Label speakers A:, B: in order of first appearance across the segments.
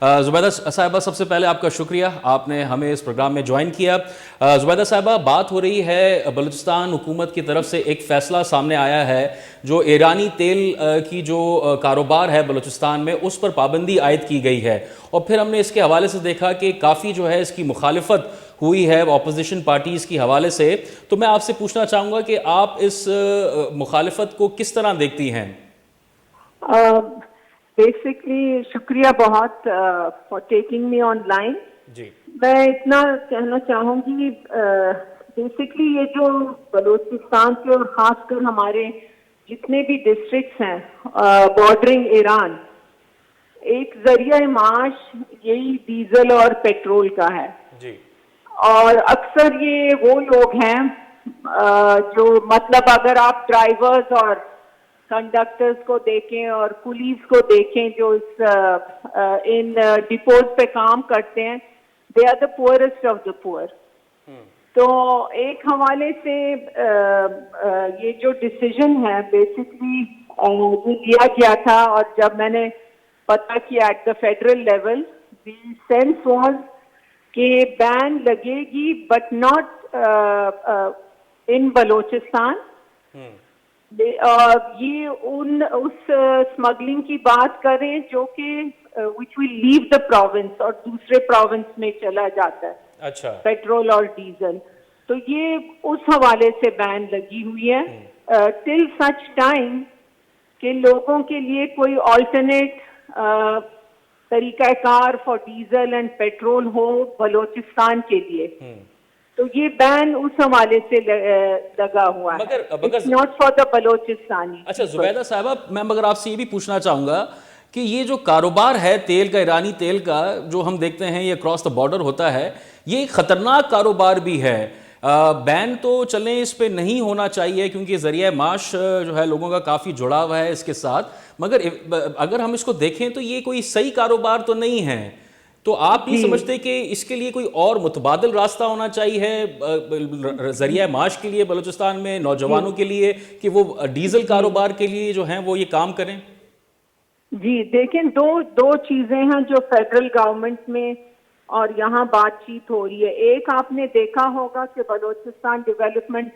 A: जुबैदा साहिबा, सबसे पहले आपका शुक्रिया, आपने हमें इस प्रोग्राम में ज्वाइन किया। जुबैदा साहिबा, बात हो रही है बलूचिस्तान हुकूमत की तरफ से एक फ़ैसला सामने आया है जो ईरानी तेल की जो कारोबार है बलूचिस्तान में उस पर पाबंदी आयद की गई है, और फिर हमने इसके हवाले से देखा कि काफ़ी जो है इसकी मुखालिफत हुई है अपोजिशन पार्टीज़ की हवाले से। तो मैं आपसे पूछना चाहूँगा कि आप इस मुखालिफत को किस तरह देखती हैं?
B: बेसिकली शुक्रिया बहुत फॉर टेकिंग मी ऑनलाइन।
A: जी।
B: मैं इतना कहना चाहूँगी, बेसिकली ये जो बलूचिस्तान के और ख़ासकर हमारे जितने भी डिस्ट्रिक्ट्स हैं बॉर्डरिंग ईरान, एक जरिया माश यही डीजल और पेट्रोल का है।
A: जी।
B: और अक्सर ये वो लोग हैं जो मतलब अगर आप ड्राइवर्स और कंडक्टर्स को देखें और पुलिस को देखें जो इन डिपोज पे काम करते हैं, they are the poorest of the poor. तो एक हवाले से ये जो डिसीजन है बेसिकली ये लिया गया था, और जब मैंने पता किया at the federal level, the sense was कि बैन लगेगी बट नॉट इन बलोचिस्तान। ये उस स्मगलिंग की बात करें जो कि which will leave the province और दूसरे प्रोविंस में चला जाता है।
A: अच्छा।
B: पेट्रोल और डीजल, तो ये उस हवाले से बैन लगी हुई है टिल सच टाइम कि लोगों के लिए कोई ऑल्टरनेट तरीकाकार फॉर डीजल एंड पेट्रोल हो बलोचिस्तान के लिए। तो ये बैन उस हवाले से लगा हुआ है, नॉट फॉर द बलोचिस्तानी।
A: अच्छा जुबैदा साहिबा, मैं मगर आपसे ये भी पूछना चाहूँगा कि ये जो कारोबार है तेल का, ईरानी तेल का, जो हम देखते हैं ये क्रॉस द बॉर्डर होता है, ये ख़तरनाक कारोबार भी है। बैन तो चलें इस पे नहीं होना चाहिए क्योंकि ज़रिया माश जो है लोगों का काफ़ी जुड़ाव है इसके साथ, मगर अगर हम इसको देखें तो ये कोई सही कारोबार तो नहीं है। तो आप नहीं समझते कि इसके लिए कोई और मुतबादिल रास्ता होना चाहिए ज़रिया माश के लिए बलूचिस्तान में नौजवानों के लिए, कि वो डीजल कारोबार के लिए जो हैं वो ये काम करें?
B: जी देखें, दो चीजें हैं जो फेडरल गवर्नमेंट में और यहाँ बातचीत हो रही है। एक आपने देखा होगा कि बलूचिस्तान डेवलपमेंट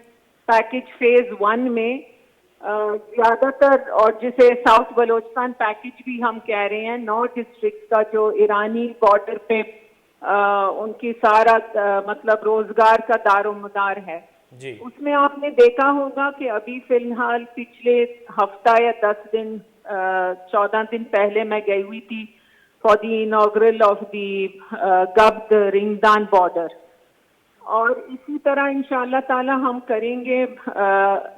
B: पैकेज फेज 1 में ज्यादातर, और जिसे साउथ बलूचिस्तान पैकेज भी हम कह रहे हैं, 9 डिस्ट्रिक्ट का जो ईरानी बॉर्डर पे उनकी सारा मतलब रोजगार का दारोमदार है जी। उसमें आपने देखा होगा कि अभी फिलहाल पिछले हफ्ता या 10 दिन 14 दिन पहले मैं गई हुई थी for the inaugural of the Gabd Rimdan border, और इसी तरह इंशाल्लाह ताला हम करेंगे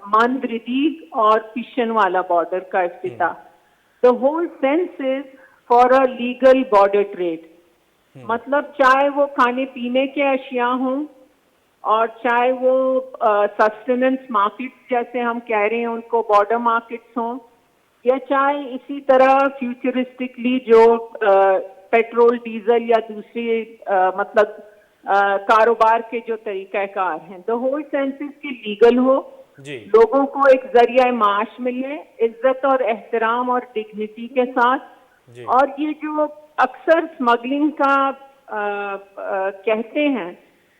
B: मंदरिदी और पिशन वाला बॉर्डर का इफ्तिताह। The whole sense is for a legal border trade, मतलब चाहे वो खाने पीने के अशिया हों और चाहे वो सस्टेनेंस मार्केट्स जैसे हम कह रहे हैं उनको बॉर्डर मार्केट्स हों, या चाहे इसी तरह फ्यूचरिस्टिकली जो पेट्रोल डीजल या दूसरी मतलब कारोबार के जो तरीकाकार हैं, द होल सेंसेस की लीगल हो जी। लोगों को एक जरिया माश मिले इज्जत और एहतराम और डिग्निटी के साथ जी। और ये जो अक्सर स्मगलिंग का कहते हैं,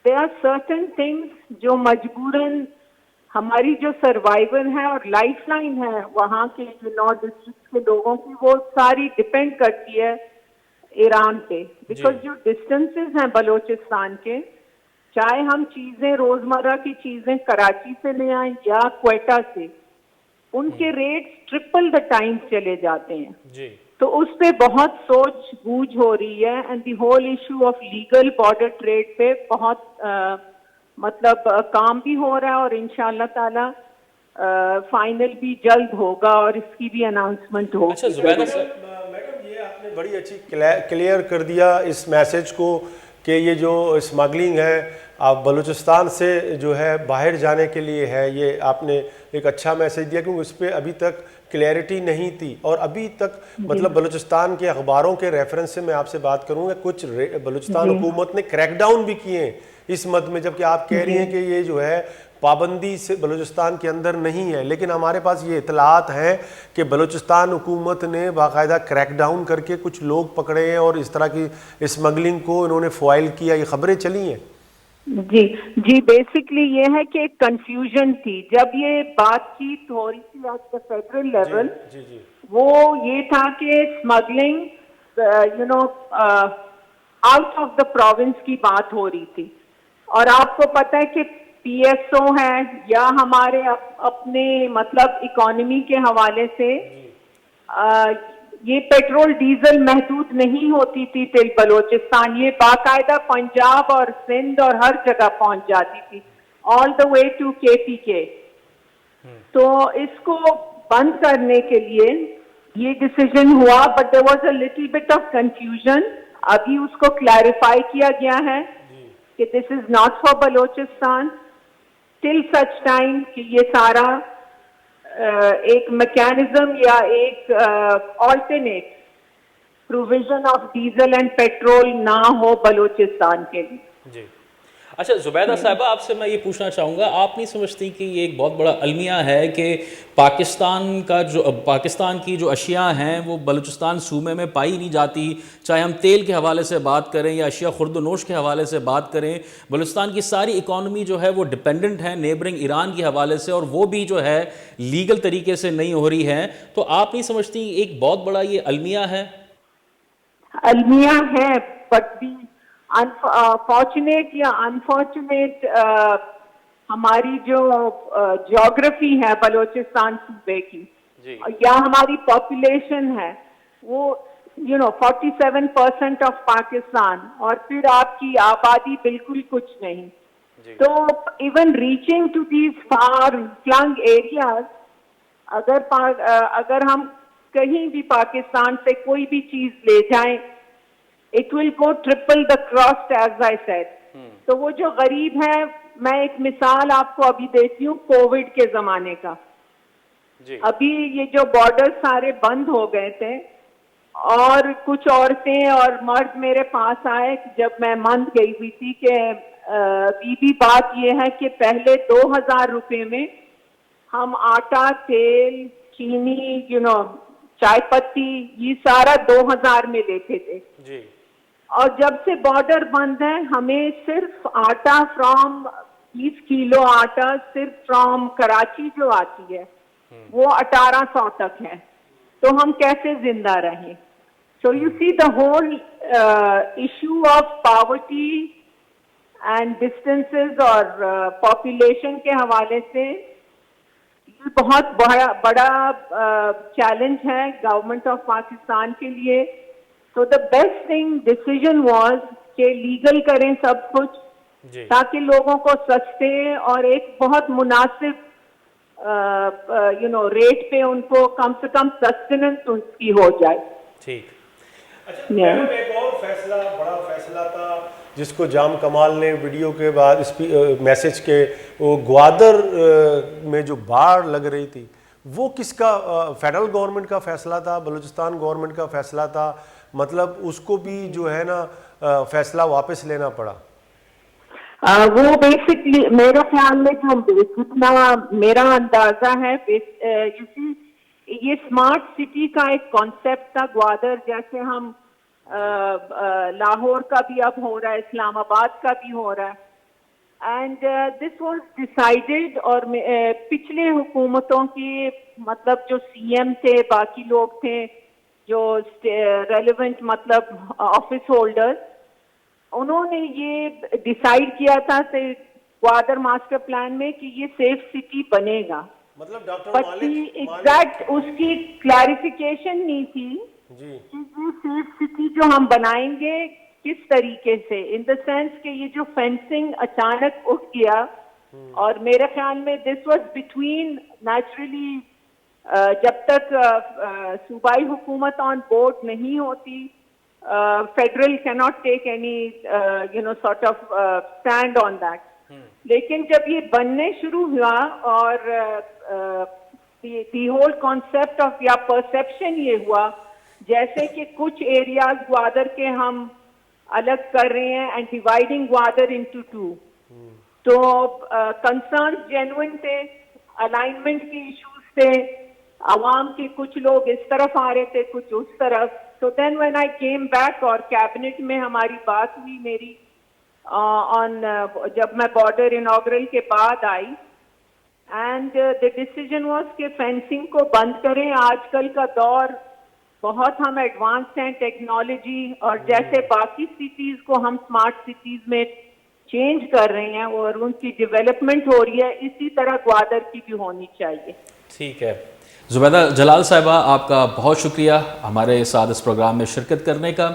B: देयर आर सर्टेन थिंग्स जो मजबूरन हमारी जो सर्वाइवल है और लाइफलाइन है वहाँ के जो 9 डिस्ट्रिक्ट के लोगों की, वो सारी डिपेंड करती है ईरान पे, बिकॉज जो डिस्टेंसेस हैं बलूचिस्तान के, चाहे हम चीजें रोजमर्रा की चीजें कराची से ले आए या क्वेटा से, उनके रेट्स ट्रिपल द टाइम चले जाते हैं जी। तो उस पे बहुत सोच बूझ हो रही है, and the whole issue of legal border trade पे बहुत मतलब काम भी हो रहा है, और इंशाल्लाह ताला फाइनल भी जल्द होगा और इसकी भी अनाउंसमेंट होगी।
A: अच्छा जुबैदा
C: मैडम, ये आपने बड़ी अच्छी क्लियर कर दिया इस मैसेज को कि ये जो स्मगलिंग है आप बलूचिस्तान से जो है बाहर जाने के लिए है, ये आपने एक अच्छा मैसेज दिया क्योंकि उस पर अभी तक क्लैरिटी नहीं थी। और अभी तक मतलब बलूचिस्तान के अखबारों के रेफरेंस से मैं आपसे बात करूँगा, कुछ बलूचिस्तान हुकूमत ने क्रैकडाउन भी किए हैं इस मद में, जबकि आप कह रही हैं कि ये जो है पाबंदी से बलूचिस्तान के अंदर नहीं है, लेकिन हमारे पास ये इतलात हैं कि बलूचिस्तान हुकूमत ने बाकायदा क्रैकडाउन करके कुछ लोग पकड़े हैं और इस तरह की स्मगलिंग को इन्होंने फॉइल किया, ये खबरें चली हैं।
B: जी बेसिकली ये है कि एक कंफ्यूजन थी जब ये बातचीत हो रही थी एट द फेडरल लेवल।
C: जी जी
B: वो ये था कि smuggling out of the province की बात हो रही थी, और आपको पता है कि पीएसओ है या हमारे अपने मतलब इकोनॉमी के हवाले से ये पेट्रोल डीजल महदूद नहीं होती थी टिल बलोचिस्तान, ये बाकायदा पंजाब और सिंध और हर जगह पहुंच जाती थी, all the way to KPK. तो इसको बंद करने के लिए ये डिसीजन हुआ, but there was a little bit of confusion. अभी उसको क्लैरिफाई किया गया है कि this is not for Balochistan till such time कि ये सारा एक मैकेनिज्म या एक alternate provision of diesel and petrol ना हो बलोचिस्तान के लिए।
A: जी अच्छा जुबैदा साहिबा, आपसे मैं ये पूछना चाहूँगा, आप नहीं समझती कि ये एक बहुत बड़ा अलमिया है कि पाकिस्तान की जो अशिया हैं वो बलूचिस्तान सूबे में पाई नहीं जाती, चाहे हम तेल के हवाले से बात करें या अशिया खुर्द-नोश के हवाले से बात करें। बलूचिस्तान की सारी इकॉनमी जो है वो डिपेंडेंट है नेबरिंग ईरान के हवाले से, और वो भी जो है लीगल तरीके से नहीं हो रही है। तो आप नहीं समझती एक बहुत बड़ा ये अलमिया है?
B: अलमिया है, बट भी फॉर्चुनेट या अनफॉर्चुनेट हमारी जो ज्योग्राफी है बलोचिस्तान सूबे की या हमारी पॉपुलेशन है वो 47% ऑफ पाकिस्तान, और फिर आपकी आबादी बिल्कुल कुछ नहीं। तो even reaching to these far flung areas, अगर हम कहीं भी पाकिस्तान से कोई भी चीज ले जाएं, it will go triple the cost as I said. तो वो जो गरीब है, मैं एक मिसाल आपको अभी देती हूँ कोविड के जमाने का। अभी ये जो बॉर्डर सारे बंद हो गए थे और कुछ औरतें और मर्द मेरे पास आए जब मैं मंद गई हुई थी कि बीबी बात ये है कि पहले 2000 रुपए में हम आटा, तेल, चीनी, चाय पत्ती, ये सारा 2000 में लेते थे जी। और जब से बॉर्डर बंद है, हमें सिर्फ आटा फ्रॉम 20 किलो आटा सिर्फ फ्रॉम कराची जो आती है वो 1800 तक है। तो हम कैसे जिंदा रहें? So you see the whole issue of poverty and distances और पॉपुलेशन के हवाले से बहुत बड़ा चैलेंज है गवर्नमेंट ऑफ पाकिस्तान के लिए। तो the best thing decision was कि लीगल करें सब कुछ ताकि लोगों को सस्ते और एक बहुत मुनासिब रेट पे उनको कम से कम सस्टेनेंस उनकी हो जाए।
C: ठीक। अच्छा मैडम, एक और फैसला, बड़ा फैसला था जिसको जाम कमाल ने वीडियो के बाद मैसेज के, वो ग्वादर में जो बाढ़ लग रही थी वो किसका, फेडरल गवर्नमेंट का फैसला था, बलूचिस्तान गवर्नमेंट का फैसला था? मतलब उसको भी जो है ना फैसला वापस लेना पड़ा।
B: वो बेसिकली मेरे ख्याल में जो जितना मेरा अंदाजा है, ये स्मार्ट सिटी का एक कॉन्सेप्ट था ग्वादर, जैसे हम लाहौर का भी अब हो रहा है, इस्लामाबाद का भी हो रहा है। एंड दिस वाज डिसाइडेड, और पिछले हुकूमतों की मतलब जो सीएम थे, बाकी लोग थे जो रेलेवेंट मतलब ऑफिस होल्डर्स, उन्होंने ये डिसाइड किया था ग्वादर मास्टर प्लान में कि ये सेफ सिटी बनेगा।
C: मतलब डॉक्टर
B: मालिक एग्जैक्ट उसकी क्लैरिफिकेशन नहीं थी जी कि ये सेफ सिटी जो हम बनाएंगे किस तरीके से, इन द सेंस कि ये जो फेंसिंग अचानक उठ गया, और मेरे ख्याल में दिस वाज बिटवीन नेचुरली जब तक सूबाई हुकूमत ऑन बोर्ड नहीं होती, federal cannot take any sort of stand on that. लेकिन जब ये बनने शुरू हुआ और दी होल कॉन्सेप्ट ऑफ या परसेप्शन ये हुआ जैसे कि कुछ एरियाज ग्वादर के हम अलग कर रहे हैं एंड डिवाइडिंग ग्वादर इनटू 2, तो कंसर्न जेन्युइन थे, अलाइनमेंट के इश्यूज थे, आवाम के कुछ लोग इस तरफ आ रहे थे, कुछ उस तरफ। तो then when I came back और कैबिनेट में हमारी बात हुई मेरी जब मैं बॉर्डर इनॉग्रल के बाद आई, एंड द डिसीजन वाज कि फेंसिंग को बंद करें। आजकल का दौर बहुत हम एडवांस हैं टेक्नोलॉजी, और जैसे बाकी सिटीज को हम स्मार्ट सिटीज में चेंज कर रहे हैं और उनकी डेवलपमेंट हो रही है, इसी तरह ग्वादर की भी होनी चाहिए।
A: ठीक है, जुबैदा जलाल साहिबा, आपका बहुत शुक्रिया हमारे साथ इस प्रोग्राम में शिरकत करने का।